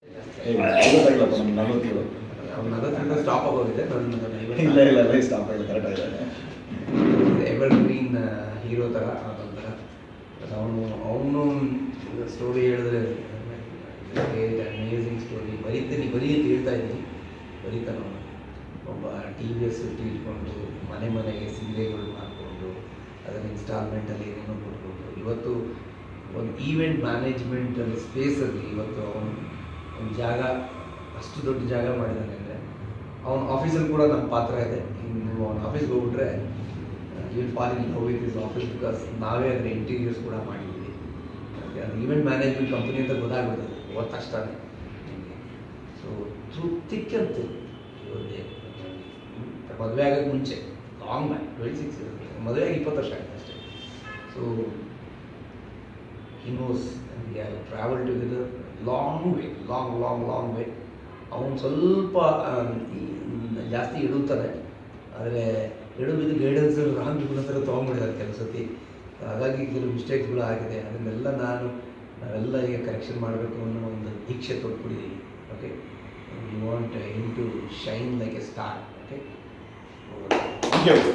ಗೊತ್ತಾಗಿಲ್ಲಪ್ಪ ನಮ್ಗೆ 47. ಅವ್ನು 40 ಸ್ಟಾಪ್ ಆಗೋಗಿದೆ. ಇಲ್ಲ ಇಲ್ಲ ಇಲ್ಲ ಸ್ಟಾಪ್ ಆಗಿಲ್ಲ, ಕರೆಕ್ಟ್ ಆಗಿದೆ. ಎವರ್ ಗ್ರೀನ್ ಹೀರೋ ಥರ ಅದೊಂಥರ. ಅವನು ಸ್ಟೋರಿ ಹೇಳಿದ್ರೆ ಅಮೇಝಿಂಗ್ ಸ್ಟೋರಿ. ಬರೀ ಅಂತ ಹೇಳ್ತಾ ಇದ್ದೀನಿ, ಬರೀತಾನೆ ಅವನು. ಒಬ್ಬ TVS ಇಟ್ಕೊಂಡು ಮನೆಗೆ ಸೀರೆಗಳು ಮಾಡಿಕೊಂಡು ಅದನ್ನು ಇನ್ಸ್ಟಾಲ್ಮೆಂಟಲ್ಲಿ ಏನೇನೋ ಕೊಟ್ಕೊಂಡು ಇವತ್ತು ಒಂದು ಈವೆಂಟ್ ಮ್ಯಾನೇಜ್ಮೆಂಟಲ್ಲಿ ಸ್ಪೇಸಲ್ಲಿ ಇವತ್ತು ಅವನು ಒಂದು ಜಾಗ, ಅಷ್ಟು ದೊಡ್ಡ ಜಾಗ ಮಾಡಿದ್ದಾನೆ ಅಂದರೆ ಅವನ ಆಫೀಸಲ್ಲಿ ಕೂಡ ನಮ್ಮ ಪಾತ್ರ ಇದೆ. ನೀವು ಅವನ ಆಫೀಸ್ಗೆ ಹೋಗ್ಬಿಟ್ರೆ you will fall in love with his office, because ನಾವೇ ಅದರ ಇಂಟೀರಿಯರ್ಸ್ ಕೂಡ ಮಾಡಿದ್ದೀವಿ. ಅದು ಈವೆಂಟ್ ಮ್ಯಾನೇಜ್ಮೆಂಟ್ ಕಂಪನಿ ಅಂತ ಗೊತ್ತಾಗ್ಬಿಡ್ತದೆ ಇವತ್ತು ತಕ್ಷಣ. ಸೊ ತೃಪ್ತಿಕ್ಕಂತೆ ಇವತ್ತೇ ಮದುವೆ ಆಗೋಕ್ಕೆ ಮುಂಚೆ ಲಾಂಗ್ ಬ್ಯಾಕ್ 26 ಇರುತ್ತೆ, ಮದುವೆಗೆ 20 ವರ್ಷ ಆಗಿದೆ ಅಷ್ಟೇ. So he knows and we have traveled together long way. ಅವನು ಸ್ವಲ್ಪ ಜಾಸ್ತಿ ಇಡುತ್ತಾನೆ, ಆದರೆ ಬಿದ್ದು ಗೈಡೆನ್ಸ್ ರಾಂಗ್ ಹತ್ರ ತೊಗೊಂಡ್ಬಿಡಿದ್ದಾರೆ ಕೆಲವು ಸತಿ. ಹಾಗಾಗಿ ಕೆಲವು ಮಿಸ್ಟೇಕ್ಸ್ಗಳು ಆಗಿದೆ. ಅದನ್ನೆಲ್ಲ ನಾವೆಲ್ಲ ಈಗ ಕರೆಕ್ಷನ್ ಮಾಡಬೇಕು ಅನ್ನೋ ಒಂದು ದೀಕ್ಷೆ ತೊಟ್ಬಿಟ್ಟಿದ್ದೀವಿ. Okay, you want him to shine like a star. Okay, thank you.